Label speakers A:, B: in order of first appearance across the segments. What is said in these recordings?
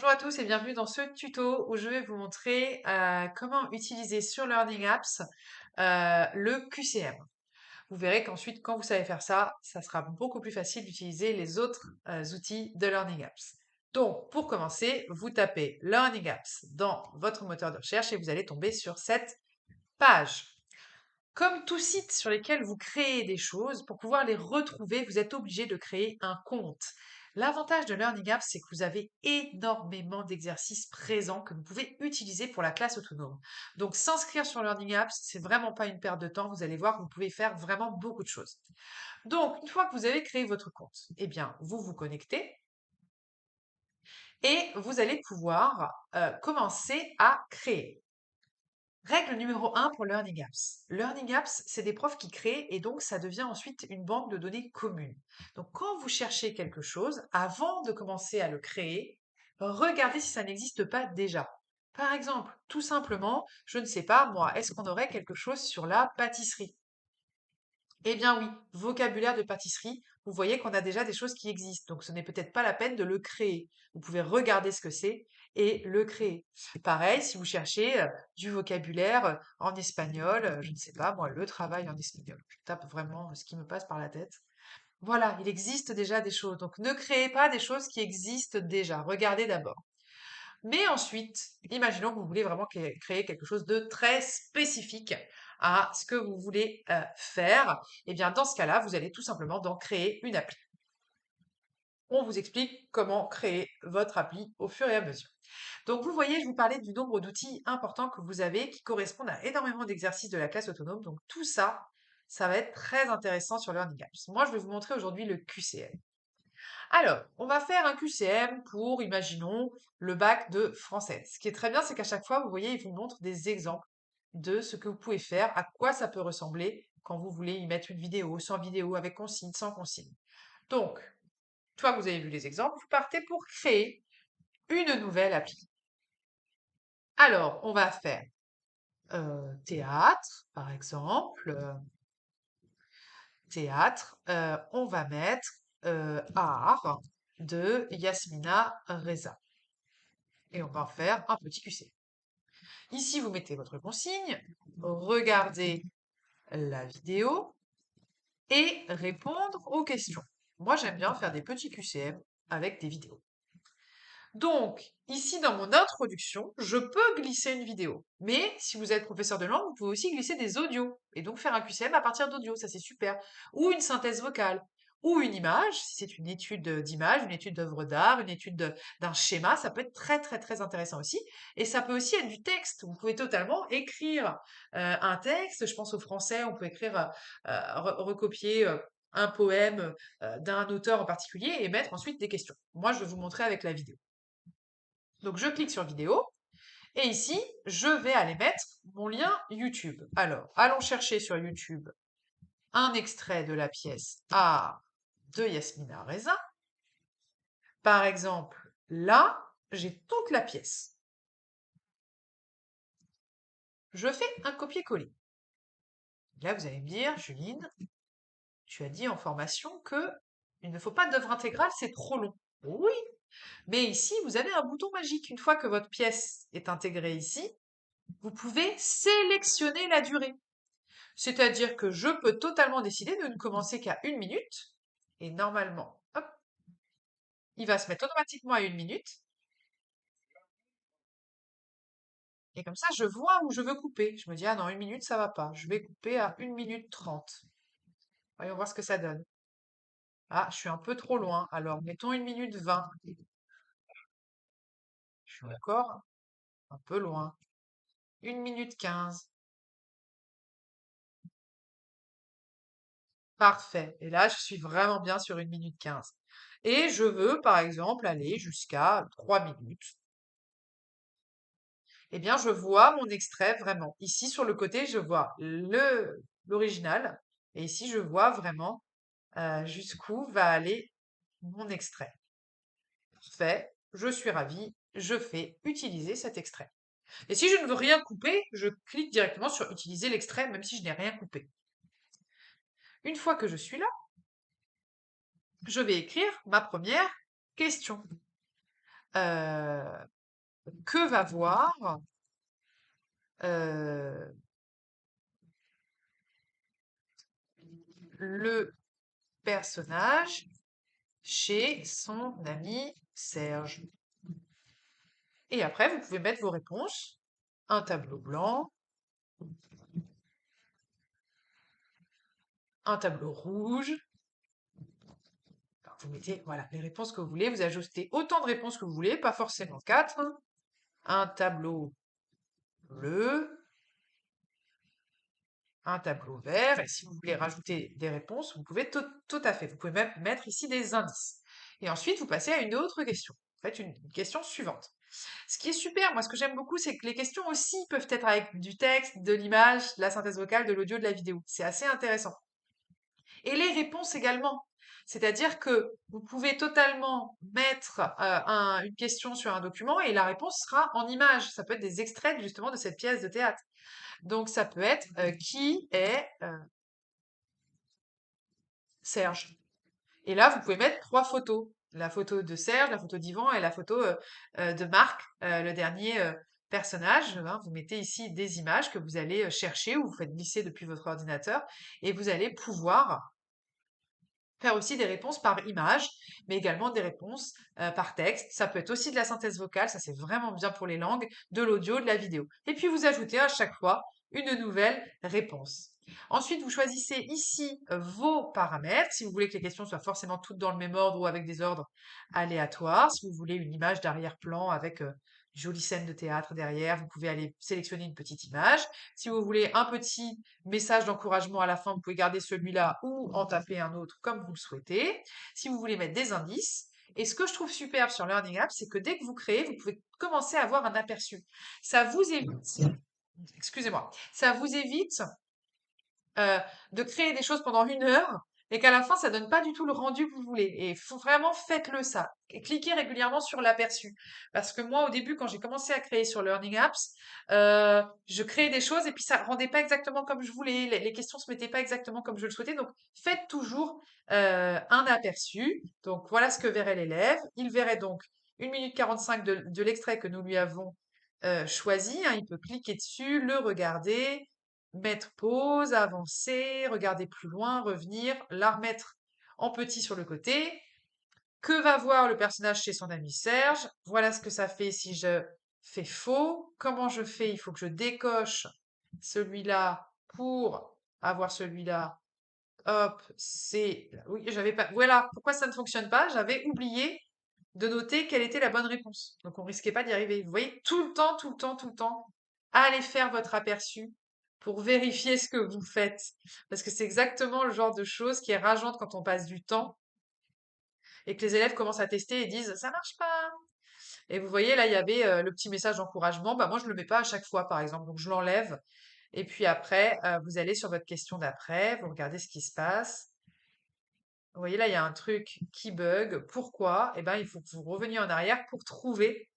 A: Bonjour à tous et bienvenue dans ce tuto où je vais vous montrer comment utiliser sur Learning Apps le QCM. Vous verrez qu'ensuite, quand vous savez faire ça, ça sera beaucoup plus facile d'utiliser les autres outils de Learning Apps. Donc, pour commencer, vous tapez Learning Apps dans votre moteur de recherche et vous allez tomber sur cette page. Comme tout site sur lequel vous créez des choses, pour pouvoir les retrouver, vous êtes obligé de créer un compte. L'avantage de Learning Apps, c'est que vous avez énormément d'exercices présents que vous pouvez utiliser pour la classe autonome. Donc, s'inscrire sur Learning Apps, c'est vraiment pas une perte de temps. Vous allez voir, vous pouvez faire vraiment beaucoup de choses. Donc, une fois que vous avez créé votre compte, eh bien, vous vous connectez et vous allez pouvoir commencer à créer. Règle numéro 1 pour Learning Apps. Learning Apps, c'est des profs qui créent et donc ça devient ensuite une banque de données commune. Donc quand vous cherchez quelque chose, avant de commencer à le créer, regardez si ça n'existe pas déjà. Par exemple, tout simplement, je ne sais pas moi, est-ce qu'on aurait quelque chose sur la pâtisserie? Eh bien oui, vocabulaire de pâtisserie, vous voyez qu'on a déjà des choses qui existent, donc ce n'est peut-être pas la peine de le créer. Vous pouvez regarder ce que c'est et le créer. Pareil, si vous cherchez du vocabulaire en espagnol, je ne sais pas, moi, le travail en espagnol. Je tape vraiment ce qui me passe par la tête. Voilà, il existe déjà des choses. Donc ne créez pas des choses qui existent déjà. Regardez d'abord. Mais ensuite, imaginons que vous voulez vraiment créer quelque chose de très spécifique à ce que vous voulez faire. Eh bien, dans ce cas-là, vous allez tout simplement dans créer une appli. On vous explique comment créer votre appli au fur et à mesure. Donc, vous voyez, je vous parlais du nombre d'outils importants que vous avez qui correspondent à énormément d'exercices de la classe autonome. Donc, tout ça, ça va être très intéressant sur Learning Apps. Moi, je vais vous montrer aujourd'hui le QCM. Alors, on va faire un QCM pour, imaginons, le bac de français. Ce qui est très bien, c'est qu'à chaque fois, vous voyez, il vous montre des exemples de ce que vous pouvez faire, à quoi ça peut ressembler quand vous voulez y mettre une vidéo, sans vidéo, avec consigne, sans consigne. Donc, une fois que vous avez vu les exemples, vous partez pour créer une nouvelle appli. Alors, on va faire théâtre, par exemple. Théâtre, on va mettre art de Yasmina Reza. Et on va en faire un petit QC. Ici, vous mettez votre consigne, regardez la vidéo et répondre aux questions. Moi, j'aime bien faire des petits QCM avec des vidéos. Donc, ici, dans mon introduction, je peux glisser une vidéo. Mais si vous êtes professeur de langue, vous pouvez aussi glisser des audios et donc faire un QCM à partir d'audio. Ça, c'est super. Ou une synthèse vocale. Ou une image, si c'est une étude d'image, une étude d'œuvre d'art, une étude d'un schéma, ça peut être très, très, très intéressant aussi. Et ça peut aussi être du texte. Vous pouvez totalement écrire un texte. Je pense au français, on peut écrire, recopier un poème d'un auteur en particulier et mettre ensuite des questions. Moi, je vais vous montrer avec la vidéo. Donc, je clique sur vidéo et ici, je vais aller mettre mon lien YouTube. Alors, allons chercher sur YouTube un extrait de la pièce Art de Yasmina Reza. Par exemple, là, j'ai toute la pièce. Je fais un copier-coller. Là, vous allez me dire, Juline, tu as dit en formation que il ne faut pas d'œuvre intégrale, c'est trop long. Oui, mais ici, vous avez un bouton magique. Une fois que votre pièce est intégrée ici, vous pouvez sélectionner la durée. C'est-à-dire que je peux totalement décider de ne commencer qu'à 1 minute. Et normalement, hop, il va se mettre automatiquement à 1 minute. Et comme ça, je vois où je veux couper. Je me dis, ah non, 1 minute, ça va pas. Je vais couper à 1 minute 30. Voyons voir ce que ça donne. Ah, je suis un peu trop loin. Alors, mettons 1 minute 20. Je suis encore un peu loin. 1 minute 15. Parfait. Et là, je suis vraiment bien sur 1 minute 15. Et je veux, par exemple, aller jusqu'à 3 minutes. Eh bien, je vois mon extrait vraiment. Ici, sur le côté, je vois l'original. Et ici, je vois vraiment jusqu'où va aller mon extrait. Parfait. Je suis ravie. Je fais utiliser cet extrait. Et si je ne veux rien couper, je clique directement sur utiliser l'extrait, même si je n'ai rien coupé. Une fois que je suis là, je vais écrire ma première question. que va voir euh, le personnage chez son ami Serge. Et après, vous pouvez mettre vos réponses. Un tableau blanc, un tableau rouge. Alors, vous mettez voilà, les réponses que vous voulez. Vous ajoutez autant de réponses que vous voulez, pas forcément quatre, hein. Un tableau bleu, un tableau vert. Et si vous voulez rajouter des réponses, vous pouvez tout à fait. Vous pouvez même mettre ici des indices. Et ensuite, vous passez à une autre question. Faites une question suivante. Ce qui est super, moi, ce que j'aime beaucoup, c'est que les questions aussi peuvent être avec du texte, de l'image, de la synthèse vocale, de l'audio, de la vidéo. C'est assez intéressant. Et les réponses également. C'est-à-dire que vous pouvez totalement mettre une question sur un document et la réponse sera en image. Ça peut être des extraits justement de cette pièce de théâtre. Donc ça peut être qui est Serge. Et là, vous pouvez mettre trois photos. La photo de Serge, la photo d'Yvan et la photo de Marc, le dernier personnage. Hein. Vous mettez ici des images que vous allez chercher ou vous faites glisser depuis votre ordinateur et vous allez pouvoir faire aussi des réponses par image, mais également des réponses par texte. Ça peut être aussi de la synthèse vocale, ça c'est vraiment bien pour les langues, de l'audio, de la vidéo. Et puis vous ajoutez à chaque fois une nouvelle réponse. Ensuite, vous choisissez ici vos paramètres. Si vous voulez que les questions soient forcément toutes dans le même ordre ou avec des ordres aléatoires, si vous voulez une image d'arrière-plan avec une jolie scène de théâtre derrière, vous pouvez aller sélectionner une petite image. Si vous voulez un petit message d'encouragement à la fin, vous pouvez garder celui-là ou en taper un autre comme vous le souhaitez. Si vous voulez mettre des indices, et ce que je trouve superbe sur Learning Apps, c'est que dès que vous créez, vous pouvez commencer à avoir un aperçu. Ça vous évite, excusez-moi, ça vous évite euh, de créer des choses pendant 1 heure et qu'à la fin, ça donne pas du tout le rendu que vous voulez. Et vraiment, faites-le ça. Et cliquez régulièrement sur l'aperçu. Parce que moi, au début, quand j'ai commencé à créer sur Learning Apps, je créais des choses et puis ça rendait pas exactement comme je voulais. Les questions se mettaient pas exactement comme je le souhaitais. Donc, faites toujours un aperçu. Donc, voilà ce que verrait l'élève. Il verrait donc 1 minute 45 de l'extrait que nous lui avons choisi, hein. Il peut cliquer dessus, le regarder, mettre pause, avancer, regarder plus loin, revenir, la remettre en petit sur le côté. Que va voir le personnage chez son ami Serge? Voilà ce que ça fait si je fais faux. Comment je fais? Il faut que je décoche celui-là pour avoir celui-là. Hop, c'est... Oui, j'avais pas... Voilà, pourquoi ça ne fonctionne pas? J'avais oublié de noter quelle était la bonne réponse. Donc on risquait pas d'y arriver. Vous voyez, tout le temps, tout le temps, tout le temps, allez faire votre aperçu pour vérifier ce que vous faites. Parce que c'est exactement le genre de choses qui est rageante quand on passe du temps et que les élèves commencent à tester et disent ça marche pas. Et vous voyez, là, il y avait le petit message d'encouragement. Bah, moi, je le mets pas à chaque fois, par exemple. Donc, je l'enlève. Et puis après, vous allez sur votre question d'après, vous regardez ce qui se passe. Vous voyez, là, il y a un truc qui bug. Pourquoi? Eh ben, il faut que vous reveniez en arrière pour trouver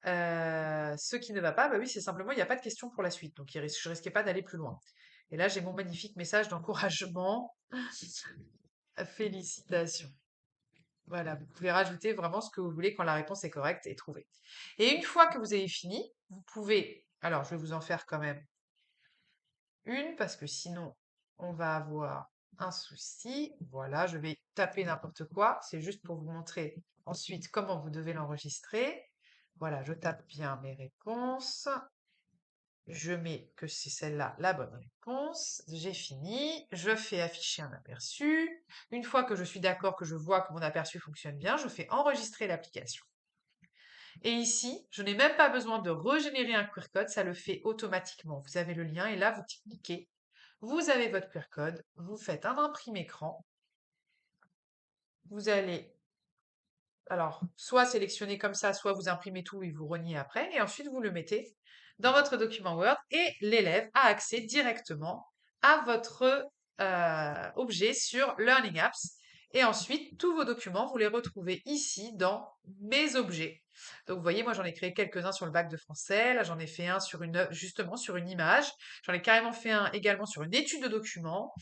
A: ce qui ne va pas. Bah oui, c'est simplement, il n'y a pas de question pour la suite. Donc, je risquais pas d'aller plus loin. Et là, j'ai mon magnifique message d'encouragement. Félicitations. Voilà, vous pouvez rajouter vraiment ce que vous voulez quand la réponse est correcte et trouvée. Et une fois que vous avez fini, vous pouvez... Alors, je vais vous en faire quand même une parce que sinon, on va avoir un souci. Voilà, je vais taper n'importe quoi. C'est juste pour vous montrer ensuite comment vous devez l'enregistrer. Voilà, je tape bien mes réponses. Je mets que c'est celle-là la bonne réponse. J'ai fini. Je fais afficher un aperçu. Une fois que je suis d'accord, que je vois que mon aperçu fonctionne bien, je fais enregistrer l'application. Et ici, je n'ai même pas besoin de régénérer un QR code, ça le fait automatiquement. Vous avez le lien et là, vous cliquez. Vous avez votre QR code. Vous faites un imprime écran. Vous allez, alors, soit sélectionner comme ça, soit vous imprimez tout et vous reniez après. Et ensuite, vous le mettez dans votre document Word et l'élève a accès directement à votre objet sur Learning Apps. Et ensuite, tous vos documents, vous les retrouvez ici dans Mes objets. Donc, vous voyez, moi, j'en ai créé quelques-uns sur le bac de français. Là, j'en ai fait un sur justement sur une image. J'en ai carrément fait un également sur une étude de document.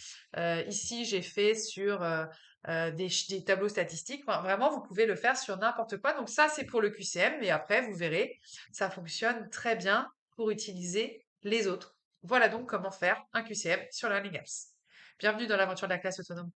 A: Ici, j'ai fait sur des tableaux statistiques. Enfin, vraiment, vous pouvez le faire sur n'importe quoi. Donc, ça, c'est pour le QCM. Mais après, vous verrez, ça fonctionne très bien pour utiliser les autres. Voilà donc comment faire un QCM sur Learning Apps. Bienvenue dans l'aventure de la classe autonome.